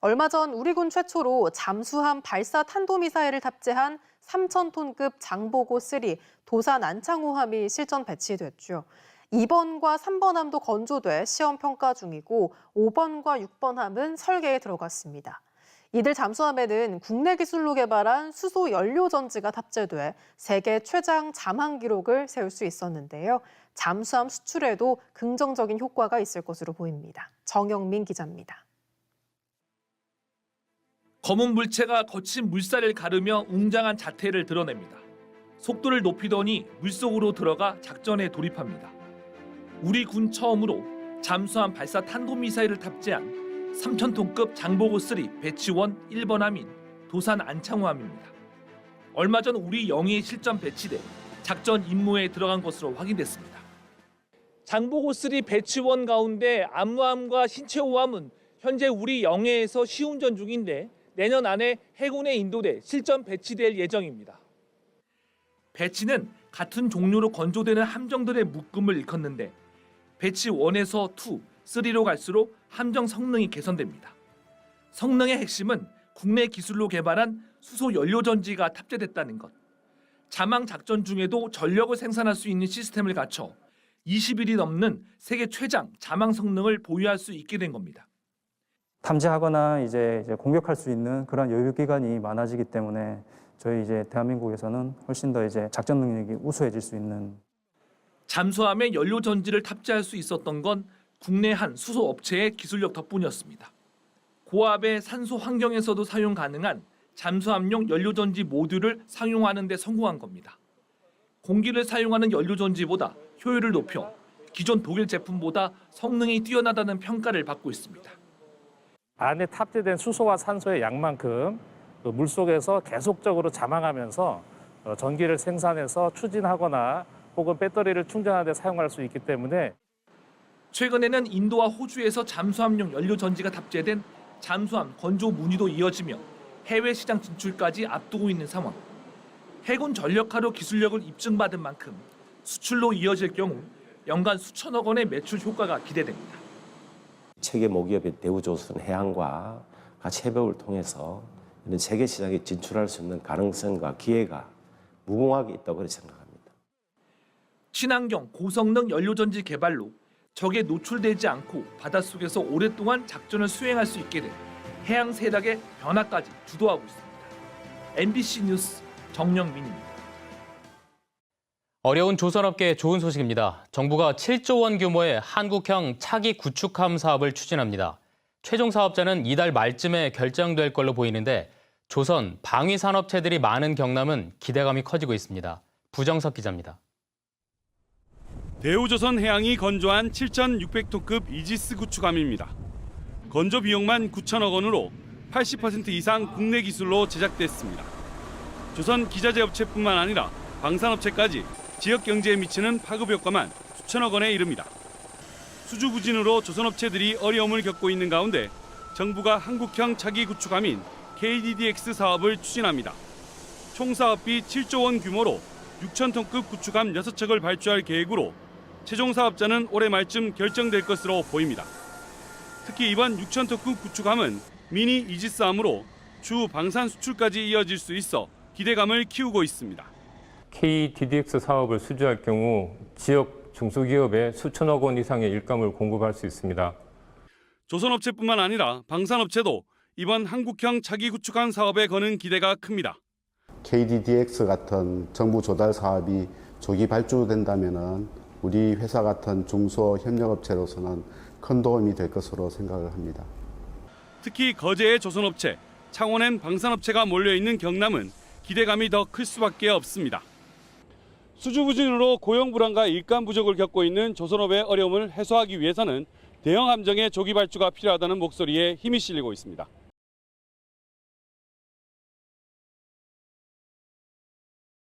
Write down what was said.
얼마 전 우리 군 최초로 잠수함 발사 탄도미사일을 탑재한 3,000톤급 장보고3 도산 안창호함이 실전 배치됐죠. 2번과 3번함도 건조돼 시험 평가 중이고 5번과 6번함은 설계에 들어갔습니다. 이들 잠수함에는 국내 기술로 개발한 수소 연료 전지가 탑재돼 세계 최장 잠항 기록을 세울 수 있었는데요. 잠수함 수출에도 긍정적인 효과가 있을 것으로 보입니다. 정영민 기자입니다. 검은 물체가 거친 물살을 가르며 웅장한 자태를 드러냅니다. 속도를 높이더니 물속으로 들어가 작전에 돌입합니다. 우리 군 처음으로 잠수함 발사 탄도미사일을 탑재한 3,000톤급 장보고3 배치1 1번함인 도산 안창호함입니다. 얼마 전 우리 영해에 실전 배치돼 작전 임무에 들어간 것으로 확인됐습니다. 장보고3 배치1 가운데 안무함과 신체호함은 현재 우리 영해에서 시운전 중인데 내년 안에 해군에 인도돼 실전 배치될 예정입니다. 배치는 같은 종류로 건조되는 함정들의 묶음을 일컫는데 배치 1에서 2, 3로 갈수록 함정 성능이 개선됩니다. 성능의 핵심은 국내 기술로 개발한 수소 연료 전지가 탑재됐다는 것. 잠항 작전 중에도 전력을 생산할 수 있는 시스템을 갖춰 20일이 넘는 세계 최장 잠항 성능을 보유할 수 있게 된 겁니다. 탐지하거나 이제 공격할 수 있는 그런 여유 기간이 많아지기 때문에 저희 대한민국에서는 훨씬 더 작전 능력이 우수해질 수 있는. 잠수함에 연료 전지를 탑재할 수 있었던 건 국내 한 수소 업체의 기술력 덕분이었습니다. 고압의 산소 환경에서도 사용 가능한 잠수함용 연료 전지 모듈을 상용하는 데 성공한 겁니다. 공기를 사용하는 연료 전지보다 효율을 높여 기존 독일 제품보다 성능이 뛰어나다는 평가를 받고 있습니다. 안에 탑재된 수소와 산소의 양만큼 물속에서 계속적으로 잠항하면서 전기를 생산해서 추진하거나 혹은 배터리를 충전하는 데 사용할 수 있기 때문에 최근에는 인도와 호주에서 잠수함용 연료 전지가 탑재된 잠수함 건조 문의도 이어지며 해외 시장 진출까지 앞두고 있는 상황. 해군 전력화로 기술력을 입증받은 만큼 수출로 이어질 경우 연간 수천억 원의 매출 효과가 기대됩니다. 세계 모기업인 대우조선해양과 같이 협업을 통해서 이런 세계 시장에 진출할 수 있는 가능성과 기회가 무궁하게 있다고 생각합니다. 친환경 고성능 연료전지 개발로 적에 노출되지 않고 바닷속에서 오랫동안 작전을 수행할 수 있게 된 해양 세력의 변화까지 주도하고 있습니다. MBC 뉴스 정영민입니다. 어려운 조선업계에 좋은 소식입니다. 정부가 7조 원 규모의 한국형 차기 구축함 사업을 추진합니다. 최종 사업자는 이달 말쯤에 결정될 걸로 보이는데 조선 방위 산업체들이 많은 경남은 기대감이 커지고 있습니다. 부정석 기자입니다. 대우조선해양이 건조한 7,600톤급 이지스 구축함입니다. 건조 비용만 9천억 원으로 80% 이상 국내 기술로 제작됐습니다. 조선 기자재업체뿐만 아니라 방산업체까지 지역 경제에 미치는 파급 효과만 수천억 원에 이릅니다. 수주부진으로 조선업체들이 어려움을 겪고 있는 가운데 정부가 한국형 차기 구축함인 KDDX 사업을 추진합니다. 총 사업비 7조 원 규모로 6,000톤급 구축함 6척을 발주할 계획으로 최종 사업자는 올해 말쯤 결정될 것으로 보입니다. 특히 이번 6,000톤급 구축함은 미니 이지스함으로 주 방산 수출까지 이어질 수 있어 기대감을 키우고 있습니다. KDDX 사업을 수주할 경우 지역 중소기업에 수천억 원 이상의 일감을 공급할 수 있습니다. 조선업체뿐만 아니라 방산업체도 이번 한국형 차기 구축함 사업에 거는 기대가 큽니다. KDDX 같은 정부 조달 사업이 조기 발주된다면 우리 회사 같은 중소협력업체로서는 큰 도움이 될 것으로 생각을 합니다. 특히 거제의 조선업체, 창원엔 방산업체가 몰려있는 경남은 기대감이 더 클 수밖에 없습니다. 수주부진으로 고용 불안과 일감 부족을 겪고 있는 조선업의 어려움을 해소하기 위해서는 대형 함정의 조기 발주가 필요하다는 목소리에 힘이 실리고 있습니다.